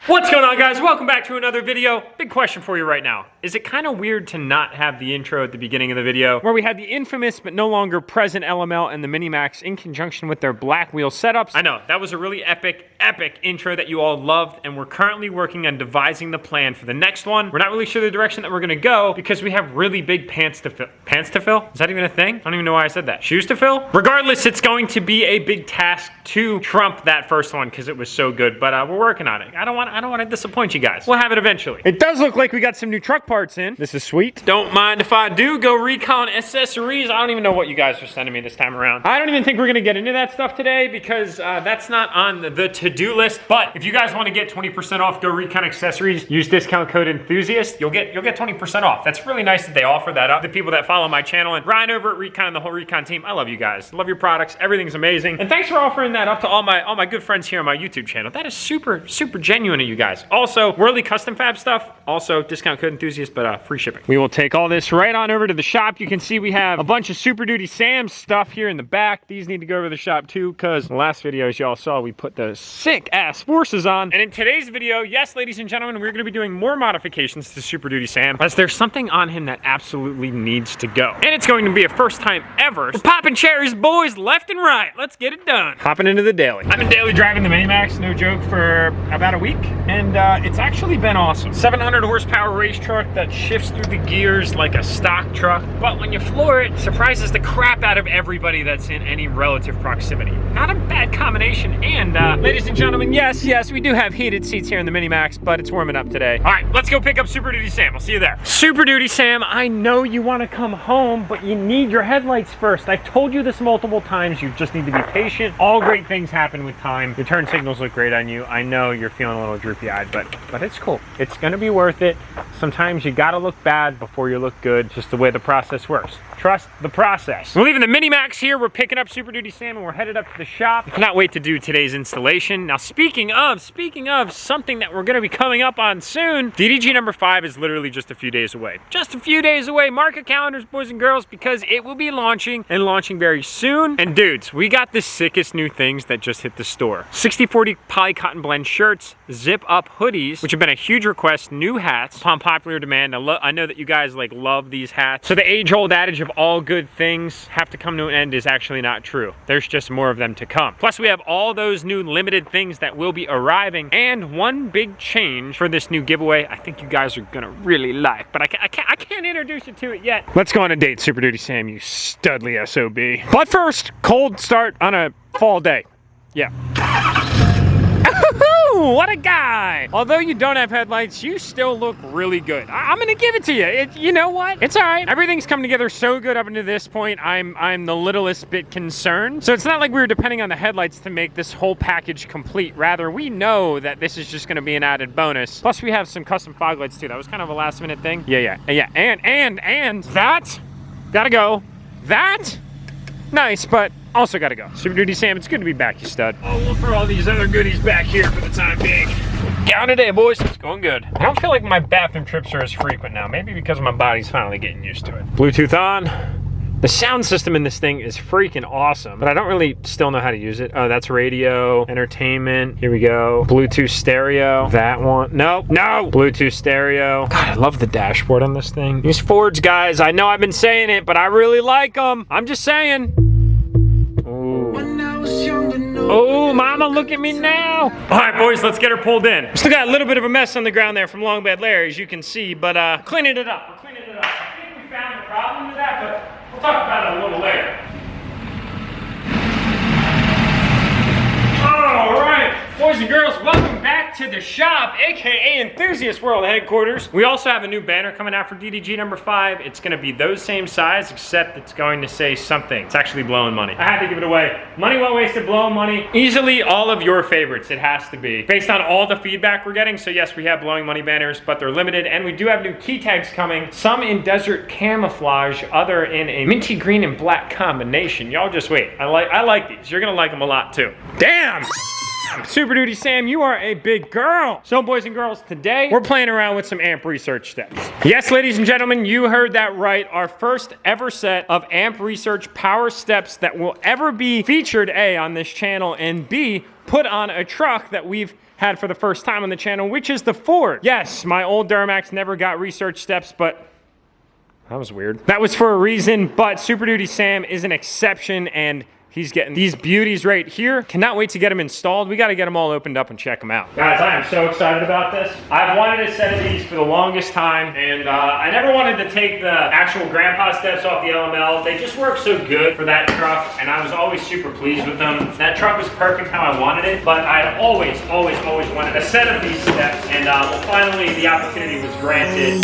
What's going on, guys? Welcome back to another video. Big question for you right now. Is it kind of weird to not have the intro at the beginning of the video where we had the infamous but no longer present LML and the Minimax in conjunction with their black wheel setups? I know, that was a really epic intro that you all loved, and we're currently working on devising the plan for the next one. We're not really sure the direction that we're gonna go because we have really big pants to fill. Pants to fill? Is that even a thing? I don't even know why I said that. Shoes to fill? Regardless, it's going to be a big task to trump that first one because it was so good, but we're working on it. I don't want to disappoint you guys. We'll have it eventually. It does look like we got some new truck parts in. This is sweet. Don't mind if I do. Go recon accessories. I don't even know what you guys are sending me this time around. I don't even think we're gonna get into that stuff today because that's not on the to-do list. But if you guys want to get 20% off Go Recon accessories, use discount code Enthuzst. You'll get 20% off. That's really nice that they offer that up. The people that follow my channel and Ryan over at Recon and the whole Recon team, I love you guys. Love your products. Everything's amazing. And thanks for offering that up to all my good friends here on my YouTube channel. That is super genuine of you guys. Also, Whirly Custom Fab stuff. Also, discount code Enthusiast, but free shipping. We will take all this right on over to the shop. You can see we have a bunch of Super Duty Sam stuff here in the back. These need to go over to the shop too, because the last video, as y'all saw, we put the sick ass forces on. And in today's video, yes, ladies and gentlemen, we're gonna be doing more modifications to Super Duty Sam, as there's something on him that absolutely needs to go. And it's going to be a first time ever. We're popping cherries, boys, left and right. Let's get it done. Hopping into the daily. I've been daily driving the Minimax, no joke, for about a week, and it's actually been awesome. 700 horsepower race truck that shifts through the gears like a stock truck, but when you floor it, surprises the crap out of everybody that's in any relative proximity. Not a bad combination, and ladies and gentlemen, yes, we do have heated seats here in the Minimax, but it's warming up today. All right, let's go pick up Super Duty Sam. I'll see you there. Super Duty Sam, I know you want to come home, but you need your headlights first. I've told you this multiple times. You just need to be patient. All great things happen with time. Your turn signals look great on you. I know you're feeling a little droopy-eyed, but it's cool. It's gonna be worth it. Sometimes you gotta look bad before you look good. Just the way the process works. Trust the process. We're leaving the Minimax here. We're picking up Super Duty Sam and we're headed up to the shop. I cannot wait to do today's installation. Now, speaking of something that we're gonna be coming up on soon, DDG number 5 is literally just a few days away. Just a few days away. Mark your calendars, boys and girls, because it will be launching and launching very soon. And dudes, we got the sickest new things that just hit the store. 60/40 poly cotton blend shirts, zip up hoodies, which have been a huge request, new hats upon popular demand. I know that you guys love these hats. So the age-old adage of all good things have to come to an end is actually not true. There's just more of them to come. Plus we have all those new limited things that will be arriving, and one big change for this new giveaway I think you guys are gonna really like, but I can't introduce you to it yet. Let's go on a date, Super Duty Sam, you studly SOB. But first, cold start on a fall day. Yeah. What a guy! Although you don't have headlights, you still look really good. I'm gonna give it to you. You know what? It's all right. Everything's come together so good up until this point. I'm the littlest bit concerned. So it's not like we were depending on the headlights to make this whole package complete. Rather, we know that this is just gonna be an added bonus. Plus, we have some custom fog lights too. That was kind of a last minute thing. Yeah. And that gotta go. That nice, but also gotta go. Super Duty Sam, it's good to be back, you stud. Oh, we'll throw all these other goodies back here for the time being. Down today, boys. It's going good. I don't feel like my bathroom trips are as frequent now. Maybe because my body's finally getting used to it. Bluetooth on. The sound system in this thing is freaking awesome, but I don't really still know how to use it. Oh, that's radio, entertainment. Here we go. Bluetooth stereo. That one. No. Bluetooth stereo. God, I love the dashboard on this thing. These Fords, guys, I know I've been saying it, but I really like them. I'm just saying. Oh, mama, look at me now. All right, boys, let's get her pulled in. Still got a little bit of a mess on the ground there from Long Bad Larry, as you can see, but cleaning it up. We're cleaning it up. I think we found the problem with that, but we'll talk about it a little later. All right, boys and girls, welcome back to the shop, aka Enthusiast World Headquarters. We also have a new banner coming out for DDG number 5. It's gonna be those same size, except it's going to say something. It's actually blowing money. I had to give it away. Money well wasted, blowing money. Easily all of your favorites, it has to be. Based on all the feedback we're getting, so yes, we have blowing money banners, but they're limited, and we do have new key tags coming. Some in desert camouflage, other in a minty green and black combination. Y'all just wait. I like these. You're gonna like them a lot too. Damn! Super Duty Sam, you are a big girl. So boys and girls, today we're playing around with some amp research steps. Yes, ladies and gentlemen, you heard that right. Our first ever set of amp research power steps that will ever be featured, A, on this channel, and B, put on a truck that we've had for the first time on the channel, which is the Ford. Yes, my old DURTYMAX never got research steps, but that was weird. That was for a reason, but Super Duty Sam is an exception, and he's getting these beauties right here. Cannot wait to get them installed. We got to get them all opened up and check them out. Guys, I am so excited about this. I've wanted a set of these for the longest time, and I never wanted to take the actual grandpa steps off the LML. They just work so good for that truck, and I was always super pleased with them. That truck was perfect how I wanted it, but I always wanted a set of these steps, and well, finally the opportunity was granted.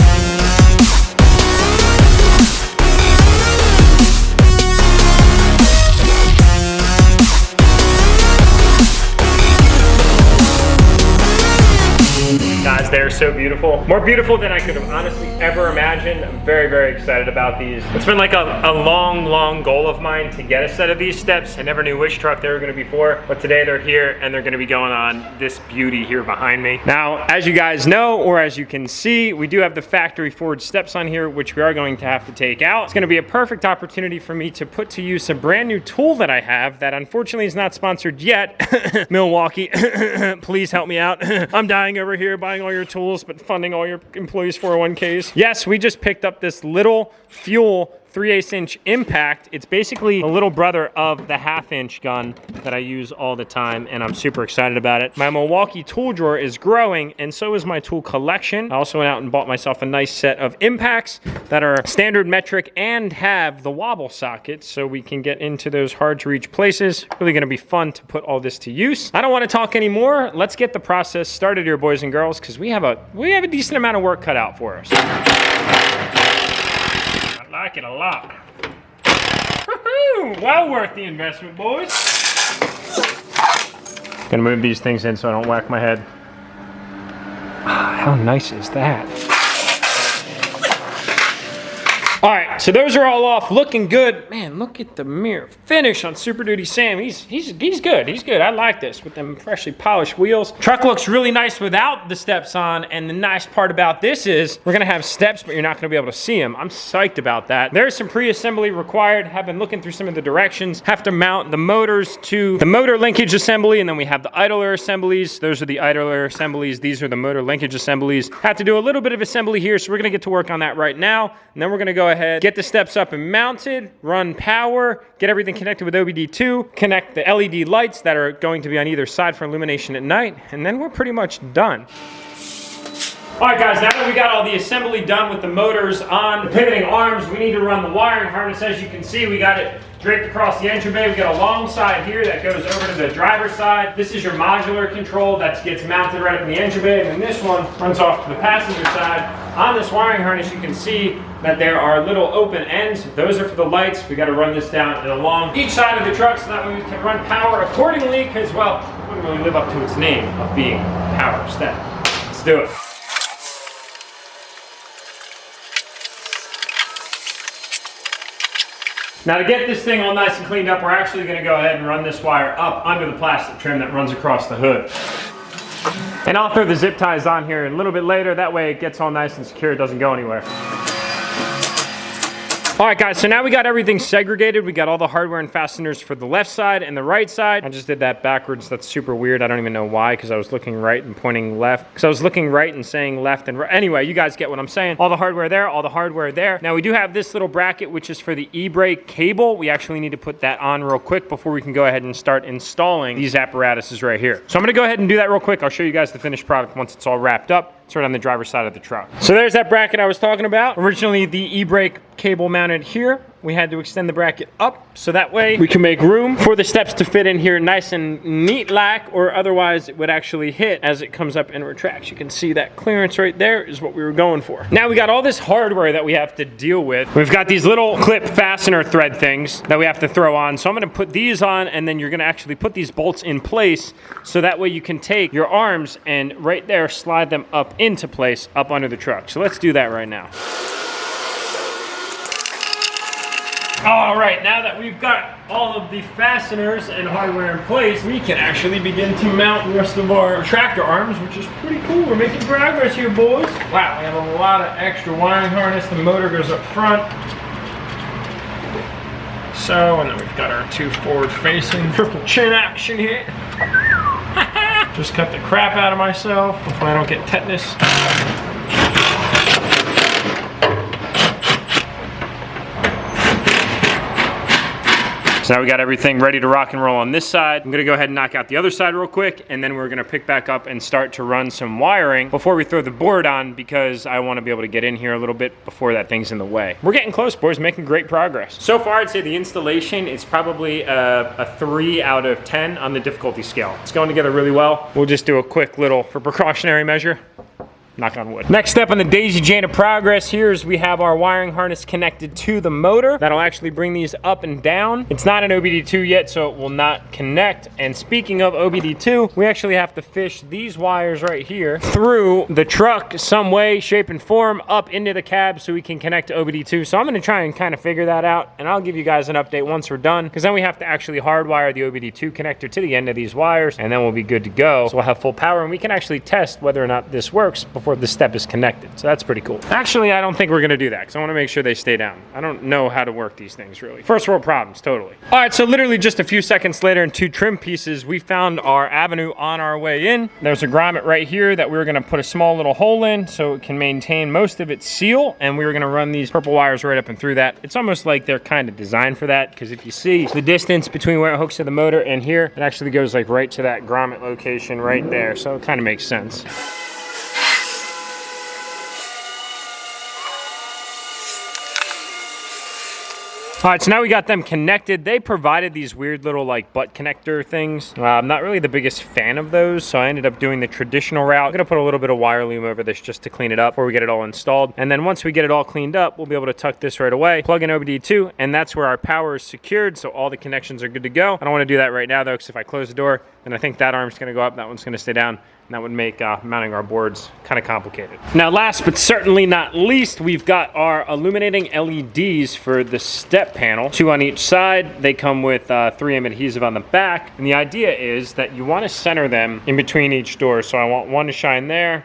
Guys, they're so beautiful. More beautiful than I could have honestly ever imagined. I'm very, very excited about these. It's been like a long goal of mine to get a set of these steps. I never knew which truck they were gonna be for, but today they're here and they're gonna be going on this beauty here behind me. Now, as you guys know, or as you can see, we do have the factory forged steps on here, which we are going to have to take out. It's gonna be a perfect opportunity for me to put to use a brand new tool that I have that unfortunately is not sponsored yet. Milwaukee, please help me out. I'm dying over here buying all your tools, but funding all your employees' 401ks. Yes, we just picked up this little fuel 3/8" impact. It's basically a little brother of the 1/2" gun that I use all the time, and I'm super excited about it. My Milwaukee tool drawer is growing, and so is my tool collection. I also went out and bought myself a nice set of impacts that are standard metric and have the wobble sockets, so we can get into those hard to reach places. Really gonna be fun to put all this to use. I don't wanna talk anymore. Let's get the process started here, boys and girls, because we have a decent amount of work cut out for us. I like it a lot. Well worth the investment, boys. Gonna move these things in so I don't whack my head. How nice is that? All right, so those are all off, looking good. Man, look at the mirror finish on Super Duty Sam. He's good, he's good. I like this with them freshly polished wheels. Truck looks really nice without the steps on, and the nice part about this is we're gonna have steps, but you're not gonna be able to see them. I'm psyched about that. There's some pre-assembly required. Have been looking through some of the directions. Have to mount the motors to the motor linkage assembly, and then we have the idler assemblies. Those are the idler assemblies. These are the motor linkage assemblies. Have to do a little bit of assembly here, so we're gonna get to work on that right now, and then we're gonna go ahead, get the steps up and mounted, run power, get everything connected with OBD2, connect the LED lights that are going to be on either side for illumination at night, and then we're pretty much done. All right, guys, now that we got all the assembly done with the motors on the pivoting arms, we need to run the wiring harness. As you can see, we got it draped across the engine bay. We got a long side here that goes over to the driver's side. This is your modular control that gets mounted right up in the engine bay, and then this one runs off to the passenger side. On this wiring harness, you can see that there are little open ends. Those are for the lights. We got to run this down and along each side of the truck so that way we can run power accordingly, because, well, it wouldn't really live up to its name of being power step. Let's do it. Now, to get this thing all nice and cleaned up, we're actually going to go ahead and run this wire up under the plastic trim that runs across the hood. And I'll throw the zip ties on here a little bit later. That way it gets all nice and secure. It doesn't go anywhere. All right, guys, so now we got everything segregated. We got all the hardware and fasteners for the left side and the right side. I just did that backwards. That's super weird. I don't even know why, because I was looking right and pointing left. Because I was looking right and saying left and right. Anyway, you guys get what I'm saying. All the hardware there, all the hardware there. Now, we do have this little bracket, which is for the e-brake cable. We actually need to put that on real quick before we can go ahead and start installing these apparatuses right here. So I'm going to go ahead and do that real quick. I'll show you guys the finished product once it's all wrapped up. It's right on the driver's side of the truck. So there's that bracket I was talking about. Originally, the e-brake cable mounted here. We had to extend the bracket up so that way we can make room for the steps to fit in here nice and neat like, or otherwise it would actually hit as it comes up and retracts. You can see that clearance right there is what we were going for. Now we got all this hardware that we have to deal with. We've got these little clip fastener thread things that we have to throw on. So I'm gonna put these on, and then you're gonna actually put these bolts in place so that way you can take your arms and right there slide them up into place up under the truck. So let's do that right now. All right, now that we've got all of the fasteners and hardware in place, we can actually begin to mount the rest of our tractor arms, which is pretty cool. We're making progress here, boys. Wow, we have a lot of extra wiring harness. The motor goes up front. So, and then we've got our two forward-facing triple chin action here. Just cut the crap out of myself. Hopefully I don't get tetanus. So now we got everything ready to rock and roll on this side. I'm gonna go ahead and knock out the other side real quick, and then we're gonna pick back up and start to run some wiring before we throw the board on, because I wanna be able to get in here a little bit before that thing's in the way. We're getting close, boys, making great progress. So far, I'd say the installation is probably a 3 out of 10 on the difficulty scale. It's going together really well. We'll just do a quick little, for precautionary measure, knock on wood. Next step on the daisy chain of progress here is we have our wiring harness connected to the motor. That'll actually bring these up and down. It's not an OBD2 yet, so it will not connect. And speaking of OBD2, we actually have to fish these wires right here through the truck some way, shape, and form up into the cab so we can connect to OBD2. So I'm gonna try and kind of figure that out, and I'll give you guys an update once we're done, because then we have to actually hardwire the OBD2 connector to the end of these wires, and then we'll be good to go. So we'll have full power, and we can actually test whether or not this works before the step is connected. So that's pretty cool. Actually, I don't think we're gonna do that, because I wanna make sure they stay down. I don't know how to work these things, really. First world problems, totally. All right, so literally just a few seconds later and 2 trim pieces, we found our avenue on our way in. There's a grommet right here that we were gonna put a small little hole in so it can maintain most of its seal, and we were gonna run these purple wires right up and through that. It's almost like they're kind of designed for that, because if you see the distance between where it hooks to the motor and here, it actually goes like right to that grommet location right there, so it kind of makes sense. All right, so now we got them connected. They provided these weird little like butt connector things. I'm not really the biggest fan of those, so I ended up doing the traditional route. I'm gonna put a little bit of wire loom over this just to clean it up before we get it all installed. And then once we get it all cleaned up, we'll be able to tuck this right away, plug in OBD2, and that's where our power is secured, so all the connections are good to go. I don't wanna do that right now though, because if I close the door, then I think that arm's gonna go up, that one's gonna stay down. And that would make mounting our boards kind of complicated. Now, last but certainly not least, we've got our illuminating LEDs for the step panel. 2 on each side. They come with 3M adhesive on the back. And the idea is that you want to center them in between each door. So I want one to shine there,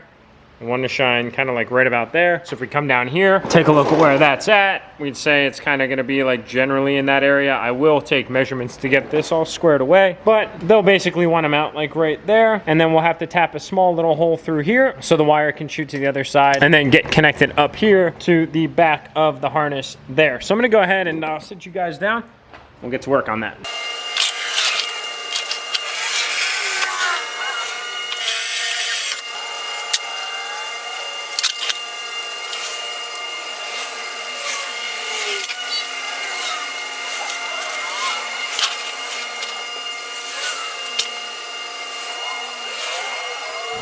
and one to shine kind of like right about there. So if we come down here, take a look at where that's at, we'd say it's kind of gonna be like generally in that area. I will take measurements to get this all squared away, but they'll basically want to mount like right there. And then we'll have to tap a small little hole through here so the wire can shoot to the other side and then get connected up here to the back of the harness there. So I'm gonna go ahead and sit you guys down. We'll get to work on that.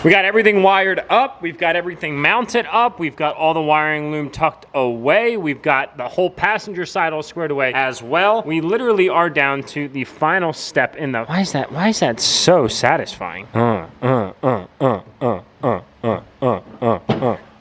We got everything wired up, we've got everything mounted up, we've got all the wiring loom tucked away, we've got the whole passenger side all squared away as well. We literally are down to the final step in the... Why is that so satisfying?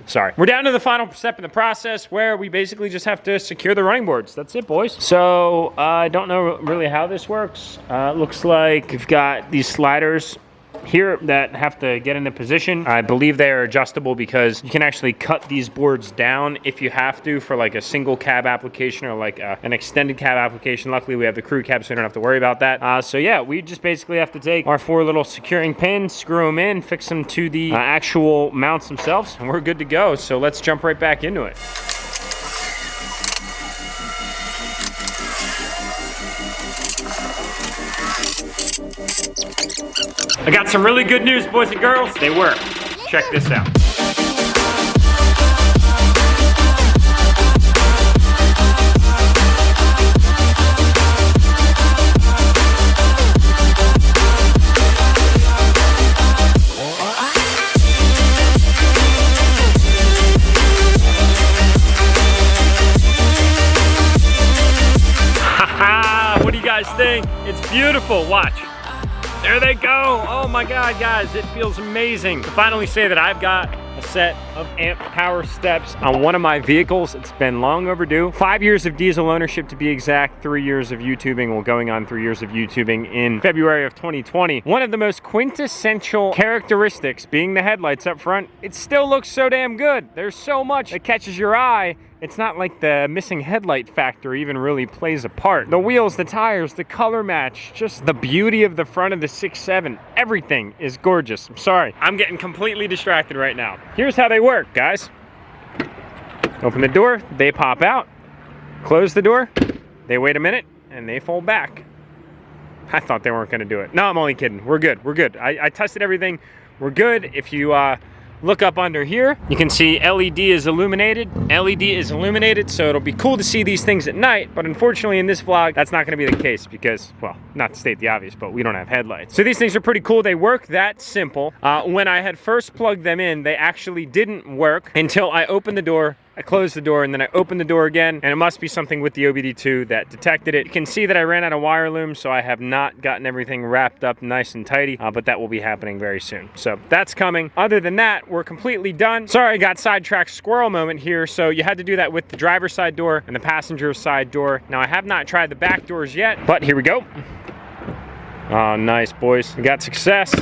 Sorry. We're down to the final step in the process where we basically just have to secure the running boards. That's it, boys. So, I don't know really how this works. Looks like we've got these sliders here that have to get into position. I believe they are adjustable because you can actually cut these boards down if you have to for like a single cab application or like an extended cab application. Luckily, we have the crew cab, so we don't have to worry about that. So yeah, we just basically have to take our 4 little securing pins, screw them in, fix them to the actual mounts themselves, and we're good to go. So let's jump right back into it. I got some really good news, boys and girls. They work. Check this out. Haha, what do you guys think? It's beautiful, watch. There they go. Oh my God, guys, it feels amazing to finally say that I've got a set of amp power steps on one of my vehicles. It's been long overdue. 5 years of diesel ownership to be exact, 3 years of YouTubing. Well, going on 3 years of YouTubing in February of 2020. One of the most quintessential characteristics being the headlights up front. It still looks so damn good. There's so much that catches your eye. it's not like the missing headlight factor even really plays a part. The wheels, the tires, the color match, just the beauty of the front of the 6.7, everything is gorgeous. I'm sorry, I'm getting completely distracted right now. Here's how they work, guys. Open the door, they pop out. Close the door, they wait a minute, and they fold back. I thought they weren't gonna do it. No, I'm only kidding. We're good, we're good. I tested everything, we're good. If you look up under here, you can see LED is illuminated. LED is illuminated, so it'll be cool to see these things at night, but unfortunately in this vlog, that's not gonna be the case because, well, not to state the obvious, but we don't have headlights. So these things are pretty cool. They work that simple. When I had first plugged them in, they actually didn't work until I opened the door, I closed the door, and then I opened the door again, and it must be something with the OBD2 that detected it. You can see that I ran out of wire loom, so I have not gotten everything wrapped up nice and tidy, but that will be happening very soon. So that's coming. Other than that, we're completely done. Sorry, I got sidetracked, squirrel moment here. So you had to do that with the driver's side door and the passenger side door. Now I have not tried the back doors yet, but here we go. Oh, nice, boys. We got success.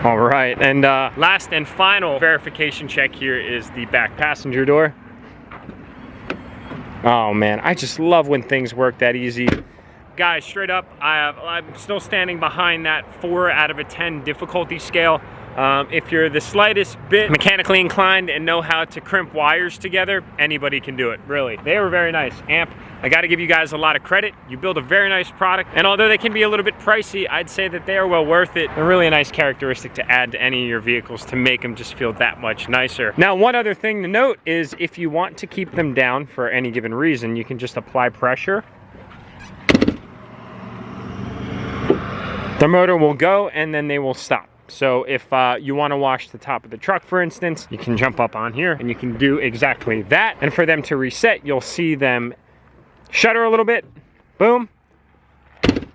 All right, and last and final verification check here is the back passenger door. Oh man, I just love when things work that easy. Guys, straight up, I'm still standing behind that 4 out of a 10 difficulty scale. If you're the slightest bit mechanically inclined and know how to crimp wires together, anybody can do it, really. They were very nice. Amp, I gotta give you guys a lot of credit. You build a very nice product, and although they can be a little bit pricey, I'd say that they are well worth it. They're really a nice characteristic to add to any of your vehicles to make them just feel that much nicer. Now, one other thing to note is if you want to keep them down for any given reason, you can just apply pressure. The motor will go and then they will stop. So if you want to wash the top of the truck, for instance, you can jump up on here and you can do exactly that. And for them to reset, you'll see them shutter a little bit, boom,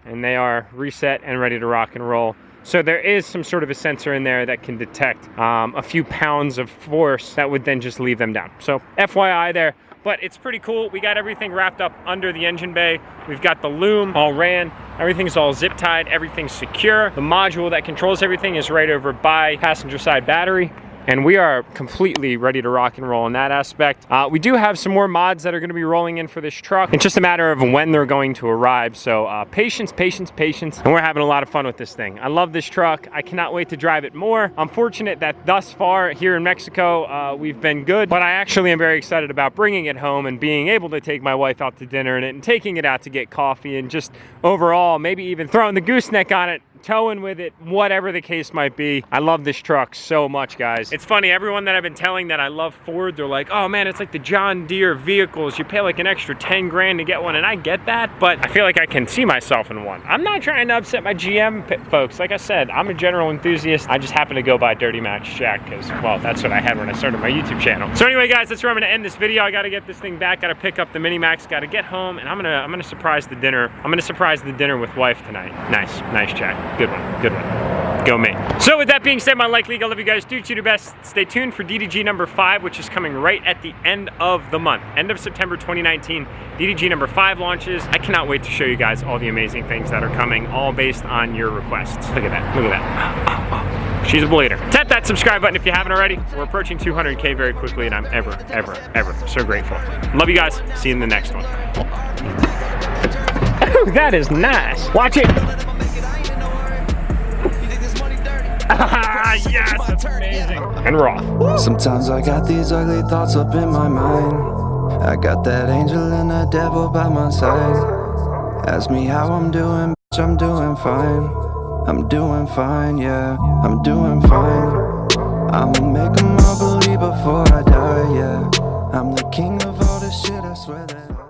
and they are reset and ready to rock and roll. So there is some sort of a sensor in there that can detect a few pounds of force that would then just leave them down. So FYI there. But it's pretty cool. We got everything wrapped up under the engine bay. We've got the loom all ran. Everything's all zip tied. Everything's secure. The module that controls everything is right over by passenger side battery. And we are completely ready to rock and roll in that aspect. We do have some more mods that are gonna be rolling in for this truck. It's just a matter of when they're going to arrive. So patience, patience, patience. And we're having a lot of fun with this thing. I love this truck. I cannot wait to drive it more. I'm fortunate that thus far here in Mexico, we've been good, but I actually am very excited about bringing it home and being able to take my wife out to dinner in it and taking it out to get coffee and just overall, maybe even throwing the gooseneck on it, towing with it, whatever the case might be. I love this truck so much, guys. It's funny, everyone that I've been telling that I love Ford, they're like, oh man, it's like the John Deere vehicles. You pay like an extra 10 grand to get one, and I get that, but I feel like I can see myself in one. I'm not trying to upset my GM folks. Like I said, I'm a general enthusiast. I just happen to go by DURTYMAX Jack because, well, that's what I had when I started my YouTube channel. So anyway, guys, that's where I'm gonna end this video. I gotta get this thing back, gotta pick up the Mini-Max, gotta get home, and I'm gonna surprise the dinner. I'm gonna surprise the dinner with wife tonight. Nice, Jack. Good one, good one. Go me. So with that being said, my like league, I love you guys. Do your best. Stay tuned for DDG number 5, which is coming right at the end of the month. End of September 2019, DDG number 5 launches. I cannot wait to show you guys all the amazing things that are coming, all based on your requests. Look at that, look at that. She's a bleeder. Tap that subscribe button if you haven't already. We're approaching 200K very quickly, and I'm ever so grateful. Love you guys. See you in the next one. Ooh, that is nice. Watch it. Yes, that's amazing. And raw. Sometimes I got these ugly thoughts up in my mind. I got that angel and the devil by my side. Ask me how I'm doing, bitch, I'm doing fine. I'm doing fine, yeah, I'm doing fine. I'ma make them all believe before I die, yeah. I'm the king of all this shit, I swear that